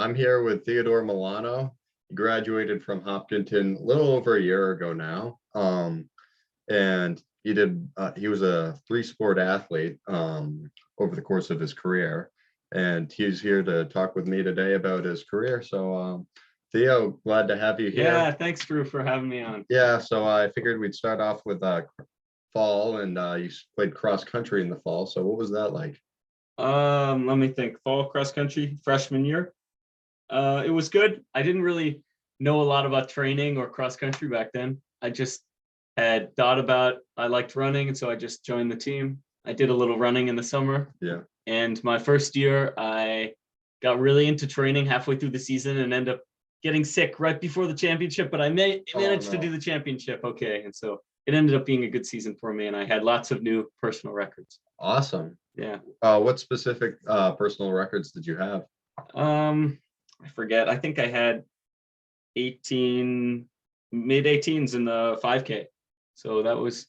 I'm here with Theo Mollano. He graduated from Hopkinton a little over a year ago now. And he was a three-sport athlete over the course of his career. And he's here to talk with me today about his career. So Theo, glad to have you here. Yeah, thanks, Drew, for having me on. Yeah, so I figured we'd start off with fall, and you played cross country in the fall. So what was that like? Let me think. Fall cross country, freshman year. It was good. I didn't really know a lot about training or cross country back then. I just had thought about I liked running, and so I just joined the team. I did a little running in the summer. Yeah. And my first year, I got really into training halfway through the season and ended up getting sick right before the championship, but I managed to do the championship okay. And so it ended up being a good season for me, and I had lots of new personal records. Awesome. Yeah. What specific personal records did you have? I forget. I think I had mid 18s in the 5K. So that was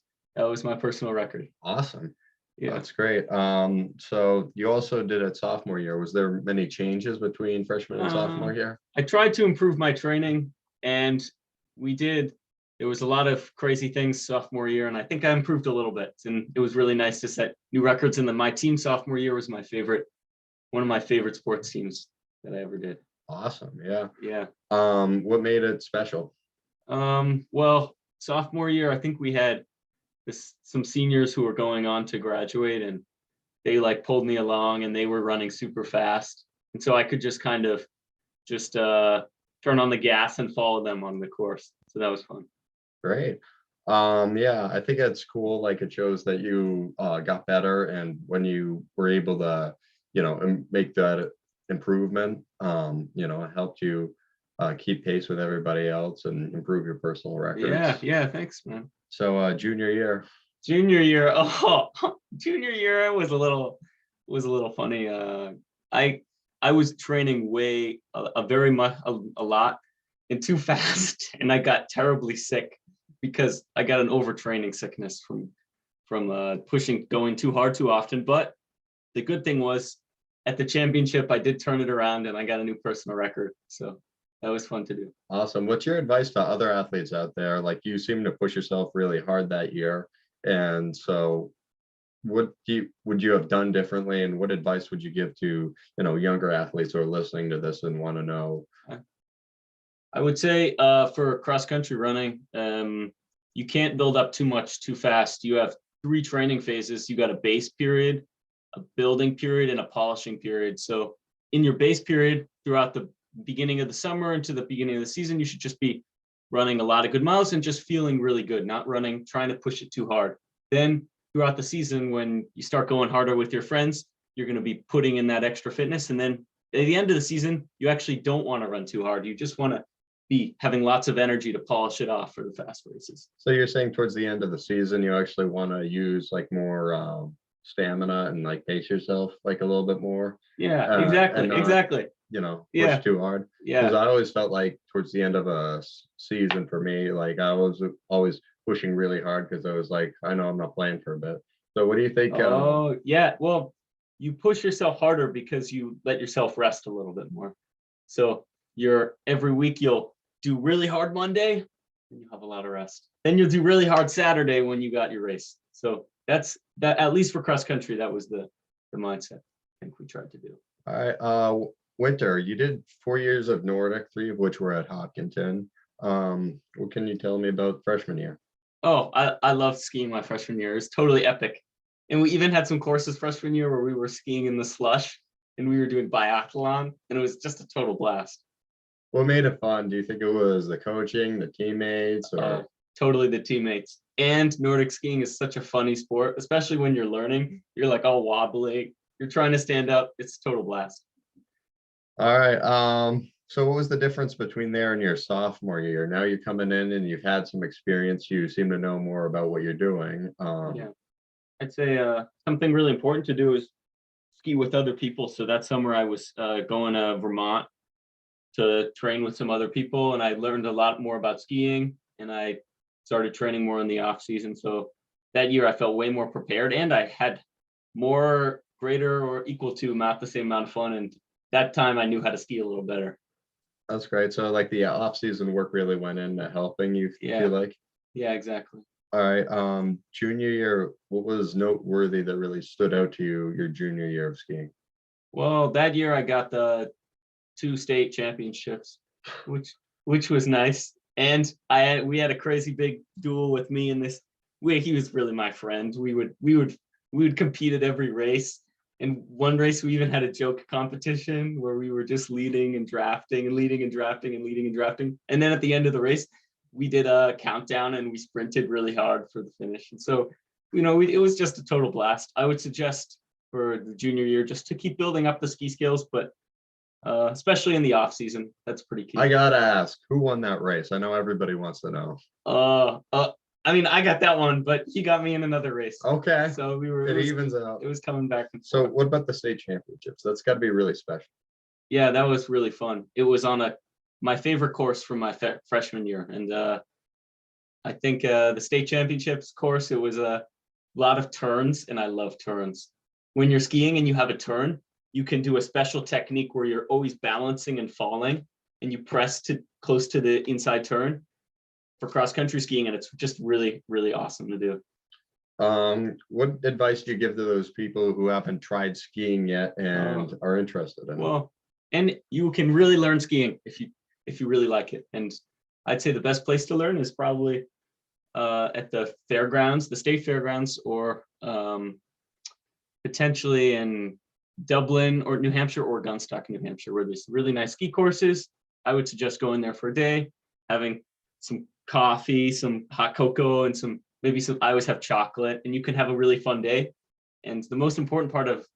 my personal record. Awesome. Yeah. That's great. So you also did it sophomore year. Was there many changes between freshman and sophomore year? I tried to improve my training, and we did. There was a lot of crazy things sophomore year, and I think I improved a little bit. And it was really nice to set new records. And then my team sophomore year was one of my favorite sports teams that I ever did. Awesome. Yeah. Yeah. What made it special? Well, sophomore year, I think we had some seniors who were going on to graduate, and they like pulled me along, and they were running super fast. And so I could just kind of turn on the gas and follow them on the course. So that was fun. Great. Yeah, I think it's cool. Like it shows that you got better, and when you were able to, make that improvement, it helped you keep pace with everybody else and improve your personal records. Yeah, thanks, man. So junior year was a little funny. I was training a lot and too fast, and I got terribly sick because I got an overtraining sickness from going too hard too often. But the good thing was, at the championship, I did turn it around and I got a new personal record. So that was fun to do. Awesome. What's your advice to other athletes out there? Like, you seem to push yourself really hard that year. And so what would you have done differently? And what advice would you give to, younger athletes who are listening to this and want to know? I would say for cross country running, you can't build up too much too fast. You have 3 training phases. You got a base period, a building period, and a polishing period. So in your base period, throughout the beginning of the summer into the beginning of the season, you should just be running a lot of good miles and just feeling really good, not trying to push it too hard. Then throughout the season, when you start going harder with your friends, you're going to be putting in that extra fitness. And then at the end of the season, you actually don't want to run too hard. You just want to be having lots of energy to polish it off for the fast races. So you're saying towards the end of the season, you actually want to use like more stamina and like pace yourself like a little bit more. Yeah, exactly. Exactly. Push too hard. Yeah. Because I always felt like towards the end of a season for me, like I was always pushing really hard because I was like, I know I'm not playing for a bit. So what do you think? Yeah. Well, you push yourself harder because you let yourself rest a little bit more. So every week you'll do really hard Monday and you have a lot of rest. Then you'll do really hard Saturday when you got your race. So that's that, at least for cross country, that was the mindset I think we tried to do. All right. Winter, you did 4 years of Nordic, 3 of which were at Hopkinton. What can you tell me about freshman year? Oh, I loved skiing my freshman year. It was totally epic. And we even had some courses freshman year where we were skiing in the slush and we were doing biathlon, and it was just a total blast. What made it fun? Do you think it was the coaching, the teammates, or totally the teammates? And Nordic skiing is such a funny sport, especially when you're learning. You're like all wobbly. You're trying to stand up. It's a total blast. All right. So what was the difference between there and your sophomore year? Now you're coming in and you've had some experience. You seem to know more about what you're doing. Yeah, I'd say something really important to do is ski with other people. So that summer I was going to Vermont to train with some other people, and I learned a lot more about skiing, and I started training more in the off season. So that year I felt way more prepared, and I had greater or equal to, not the same amount of fun, and that time I knew how to ski a little better. That's great. So like the off-season work really went into helping you Yeah, feel like? yeah, exactly. All right. Junior year, what was noteworthy that really stood out to you your junior year of skiing? Well, that year I got the 2 state championships, which which was nice. And we had a crazy big duel with me in this. He was really my friend. We would compete at every race. In one race, we even had a joke competition where we were just leading and drafting and leading and drafting and leading and drafting. And then at the end of the race, we did a countdown and we sprinted really hard for the finish. And so, it was just a total blast. I would suggest for the junior year just to keep building up the ski skills, but especially in the off season. That's pretty I key. gotta ask, who won that race? I know everybody wants to know. Uh, uh, I mean, I got that one, but he got me in another race. Okay, So we were. it evens out. It was coming back and So forth. what about the state championships? That's got to be really special. Yeah, that was really fun. It was on my favorite course from my freshman year, and I think the state championships course. It was a lot of turns, and I love turns. When you're skiing and you have a turn, you can do a special technique where you're always balancing and falling, and you press to close to the inside turn for cross country skiing, and it's just really, really awesome to do. What advice do you give to those people who haven't tried skiing yet and Oh, are interested in it? well, and you can really learn skiing if you really like it. And I'd say the best place to learn is probably at the fairgrounds, the state fairgrounds, or potentially in Dublin or New Hampshire or Gunstock, New Hampshire, where there's really nice ski courses. I would suggest going there for a day, having some coffee, some hot cocoa, and maybe some. I always have chocolate, and you can have a really fun day. And the most important part of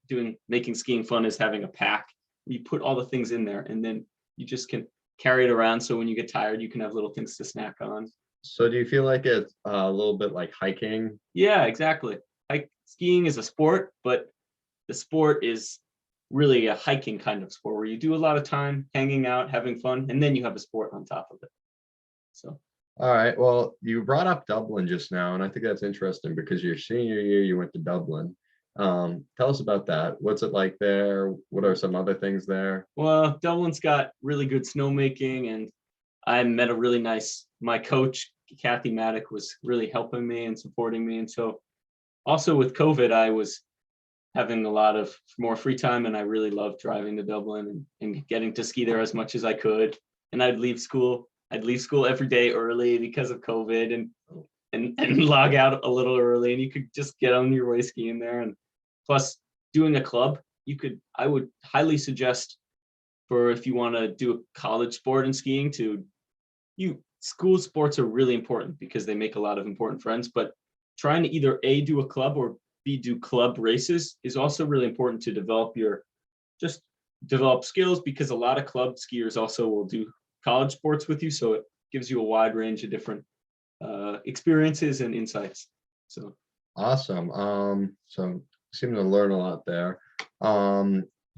making skiing fun is having a pack. You put all the things in there, and then you just can carry it around. So when you get tired, you can have little things to snack on. So do you feel like it's a little bit like hiking? Yeah, exactly. Skiing is a sport, but the sport is really a hiking kind of sport where you do a lot of time hanging out, having fun, and then you have a sport on top of it. So, All right. Well, you brought up Dublin just now, and I think that's interesting because your senior year you went to Dublin. Tell us about that. What's it like there? What are some other things there? well, Dublin's got really good snowmaking, and I met a really nice. My coach, Kathy Maddock, was really helping me and supporting me, and so also with COVID, I was having a lot of more free time, and I really loved driving to Dublin and getting to ski there as much as I could. And I'd leave school. I'd leave school every day early because of COVID, and log out a little early, and you could just get on your way skiing there. And plus, doing a club, I would highly suggest for if you want to do a college sport in skiing school sports are really important because they make a lot of important friends, but trying to either A, do a club, or B, do club races is also really important to develop skills, because a lot of club skiers also will do college sports with you. So it gives you a wide range of different experiences and insights. So Awesome. So seem to learn a lot there.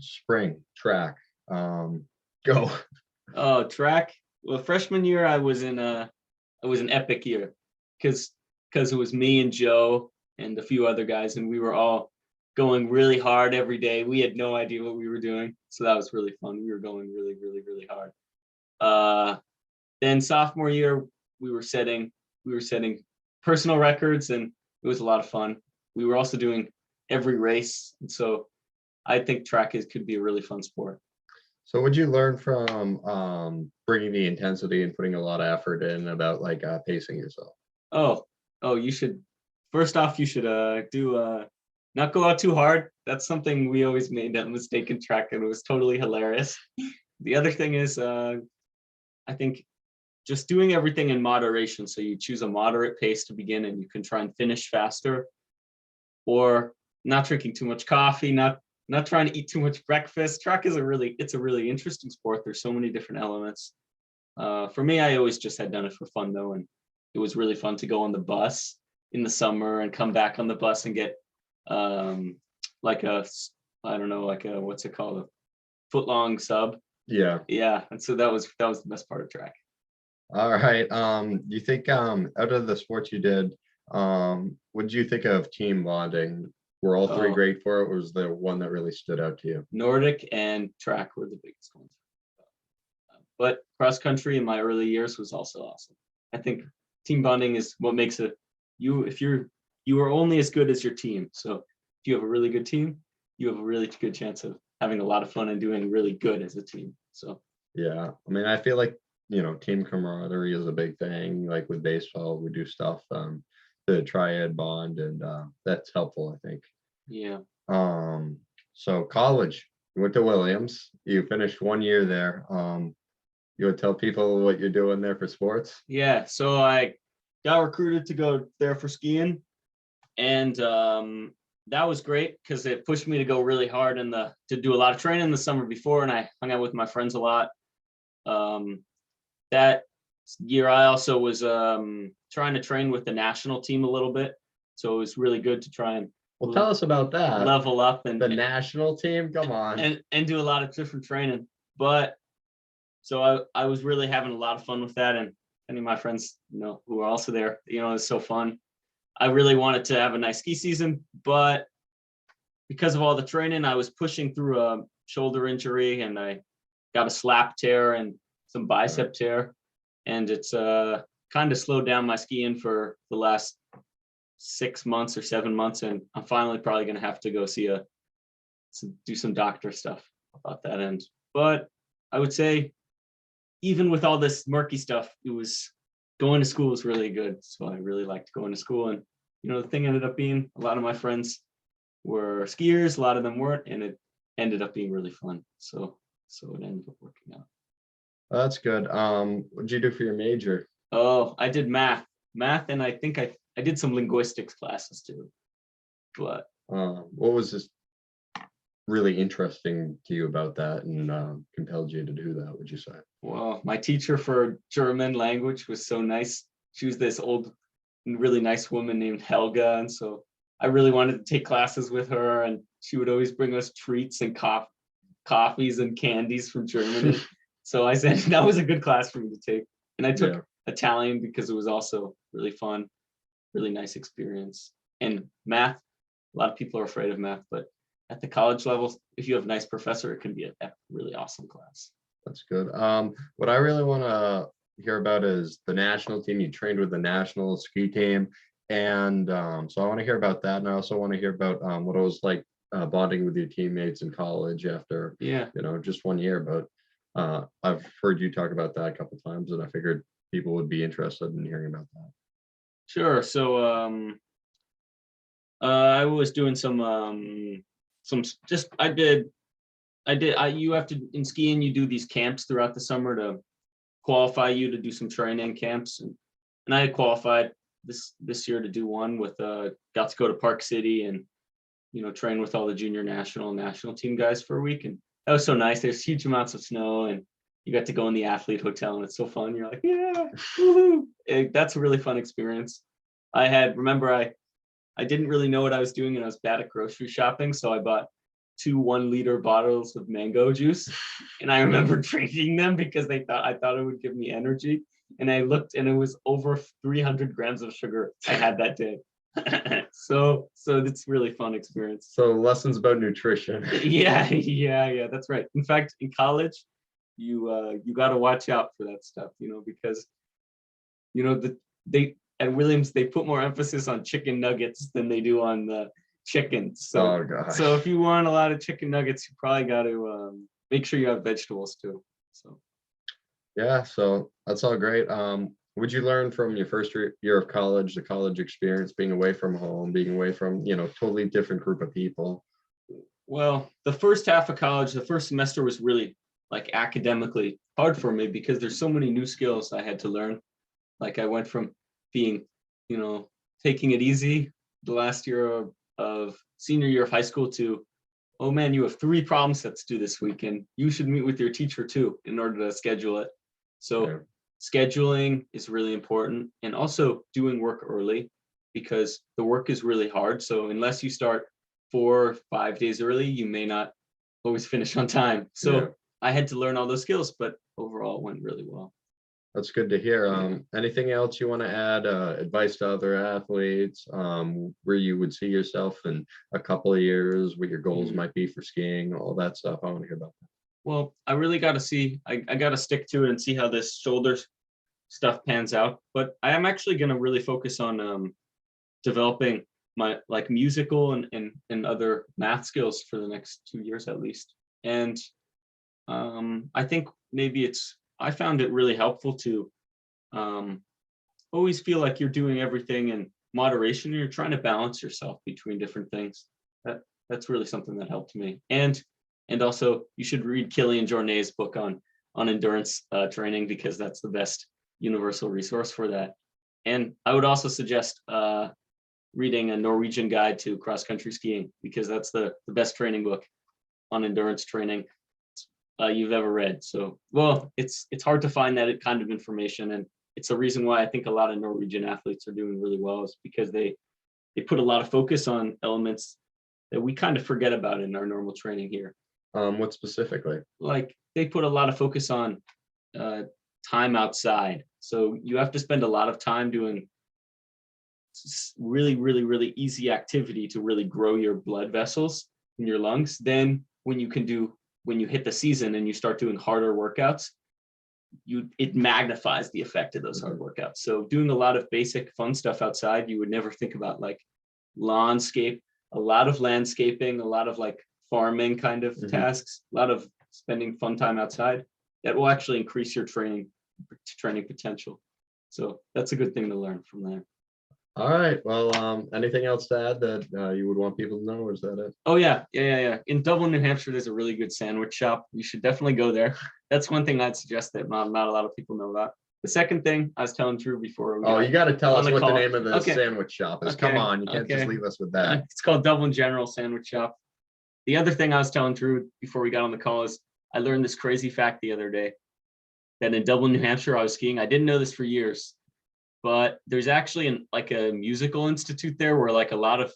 Spring track. Go. track. Well, freshman year I was an epic year because it was me and Joe and a few other guys, and we were all going really hard every day. We had no idea what we were doing, so that was really fun. We were going really, really, really hard. Then sophomore year, we were setting personal records, and it was a lot of fun. We were also doing every race, and so I think track could be a really fun sport. So what'd you learn from bringing the intensity and putting a lot of effort in about like pacing yourself? Oh, you should. First off, you should do not go out too hard. That's something we always made that mistake in track, and it was totally hilarious. The other thing is, I think just doing everything in moderation. So you choose a moderate pace to begin, and you can try and finish faster, or not drinking too much coffee, not trying to eat too much breakfast. Track is it's a really interesting sport. There's so many different elements. For me, I always just had done it for fun though, and it was really fun to go on the bus in the summer and come back on the bus and get like a, I don't know, like a, what's it called, a foot long sub. Yeah. Yeah, and so that was the best part of track. All right. You think out of the sports you did, what did you think of team bonding? were all three Oh, great for it? Or was there one that really stood out to you? Nordic and track were the biggest ones. But cross country in my early years was also awesome. I think team bonding is what makes it you. If you are only as good as your team. So if you have a really good team, you have a really good chance of having a lot of fun and doing really good as a team. So Yeah, I mean, I feel like, team camaraderie is a big thing. Like with baseball, we do stuff, the triad bond, and that's helpful, I think. yeah, Um, so college, you went to Williams, you finished 1 year there. You would tell people what you're doing there for sports? yeah. So I got recruited to go there for skiing, and that was great because it pushed me to go really hard to do a lot of training the summer before, and I hung out with my friends a lot. Um, that year, I also was trying to train with the national team a little bit, so it was really good to try and Well, tell us about that. level up The national team, come on. and do a lot of different training. But so I was really having a lot of fun with that, and any of my friends, who are also there, it's so fun. I really wanted to have a nice ski season, but because of all the training, I was pushing through a shoulder injury, and I got a slap tear and some bicep tear, and it's kind of slowed down my skiing for the last 6 months or 7 months, and I'm finally probably going to have to go do some doctor stuff about that end. But I would say, even with all this murky stuff, it was going to school was really good. So I really liked going to school, and the thing ended up being a lot of my friends were skiers, a lot of them weren't, and it ended up being really fun. So it ended up working out. That's good. What did you do for your major? Oh, I did math, and I think I did some linguistics classes too. But What was this really interesting to you about that and compelled you to do that, would you say? well, my teacher for German language was so nice. She was this old, really nice woman named Helga, and so I really wanted to take classes with her, and she would always bring us treats and coffees and candies from Germany. So I said that was a good class for me to take. And I took Italian because it was also really fun, really nice experience. And math, a lot of people are afraid of math, but at the college level, if you have a nice professor, it can be a really awesome class. That's good. What I really want to hear about is the national team. You trained with the national ski team. And so I want to hear about that. And I also want to hear about what it was like bonding with your teammates in college after, just 1 year. But I've heard you talk about that a couple of times, and I figured people would be interested in hearing about that. Sure. So I was doing you have to, in skiing, you do these camps throughout the summer to qualify you to do some training camps. And I had qualified this year to do one with got to go to Park City and train with all the junior national team guys for a week, and that was so nice. There's huge amounts of snow, and you got to go in the athlete hotel, and it's so fun. You're like, yeah, woohoo. That's a really fun experience. I didn't really know what I was doing, and I was bad at grocery shopping, so I bought 2 1-liter bottles of mango juice, and I remember drinking them because I thought it would give me energy. And I looked, and it was over 300 grams of sugar I had that day. So it's really fun experience. So lessons about nutrition. Yeah, that's right. In fact, in college, you got to watch out for that stuff, because they at Williams, they put more emphasis on chicken nuggets than they do on the chicken. Oh gosh. So if you want a lot of chicken nuggets, you probably got to make sure you have vegetables too. So yeah, so that's all great. Would you learn from your first year of college, the college experience, being away from home, being away from, totally different group of people? Well, the first half of college, the first semester was really like academically hard for me because there's so many new skills I had to learn. Like I went from being, taking it easy the last year of senior year of high school to, oh man, you have 3 problem sets due this week, and you should meet with your teacher too in order to schedule it. So scheduling is really important, and also doing work early because the work is really hard. So unless you start 4 or 5 days early, you may not always finish on time. So I had to learn all those skills, but overall it went really well. That's good to hear. Anything else you want to add? Advice to other athletes, where you would see yourself in a couple of years, what your goals Mhm. might be for skiing, all that stuff. I want to hear about that. Well, I really got to see, I got to stick to it and see how this shoulder stuff pans out. But I am actually going to really focus on developing my like musical and other math skills for the next 2 years at least. And I think maybe I found it really helpful to um, always feel like you're doing everything in moderation and you're trying to balance yourself between different things. That's really something that helped me. And also you should read Killian Jornet's book on endurance training, because that's the best universal resource for that. And I would also suggest reading a Norwegian guide to cross country skiing, because that's the best training book on endurance training you've ever read. So, well, it's hard to find that kind of information, and it's a reason why I think a lot of Norwegian athletes are doing really well, is because they put a lot of focus on elements that we kind of forget about in our normal training here. What specifically? Like they put a lot of focus on time outside. So you have to spend a lot of time doing really, really, really easy activity to really grow your blood vessels in your lungs. Then when you hit the season and you start doing harder workouts, it magnifies the effect of those hard workouts. So doing a lot of basic fun stuff outside, you would never think about, like landscape, a lot of landscaping, a lot of like farming kind of tasks, a lot of spending fun time outside, that will actually increase your training potential. So that's a good thing to learn from there. All right. Well, anything else to add that you would want people to know, or is that it? Oh yeah. In Dublin, New Hampshire, there's a really good sandwich shop. You should definitely go there. That's one thing I'd suggest that not a lot of people know about. The second thing I was telling Drew before. Oh, you got to tell on us the what the call. name of the Okay. sandwich shop is. Come Okay. on, you can't just Okay. leave us with that. It's called Dublin General Sandwich Shop. The other thing I was telling Drew before we got on the call is I learned this crazy fact the other day, that in Dublin, New Hampshire, I was skiing. I didn't know this for years, but there's actually like a musical institute there where like a lot of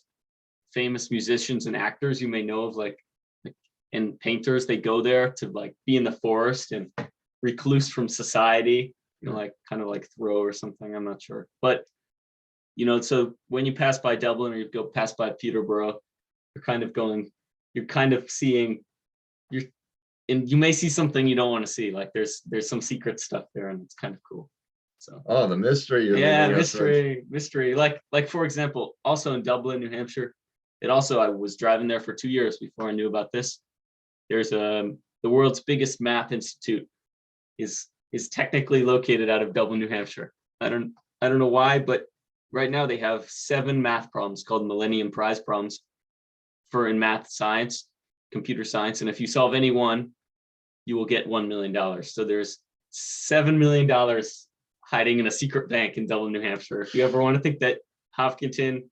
famous musicians and actors you may know of, like and painters, they go there to like be in the forest and recluse from society, like kind of like Thoreau or something. I'm not sure, but so when you pass by Dublin or you go pass by Peterborough, you're kind of seeing, and you may see something you don't want to see. Like there's some secret stuff there, and it's kind of cool. So the mystery. Yeah, mystery. Like for example, also in Dublin, New Hampshire, I was driving there for 2 years before I knew about this. There's the world's biggest math institute is technically located out of Dublin, New Hampshire. I don't know why, but right now they have 7 math problems called Millennium Prize problems in math science, computer science, and if you solve any one, you will get $1 million. So there's $7 million hiding in a secret bank in Dublin, New Hampshire. If you ever want to think that Hopkinton,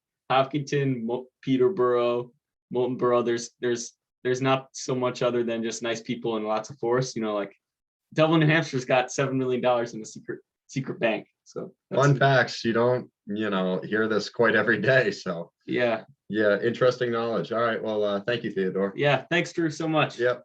Peterborough, Moultonborough, there's not so much other than just nice people and lots of forests. Like Dublin, New Hampshire's got $7 million in a secret bank. So fun facts. You don't hear this quite every day. So yeah, interesting knowledge. All right. Well, thank you, Theodore. Yeah, thanks, Drew, so much. Yep.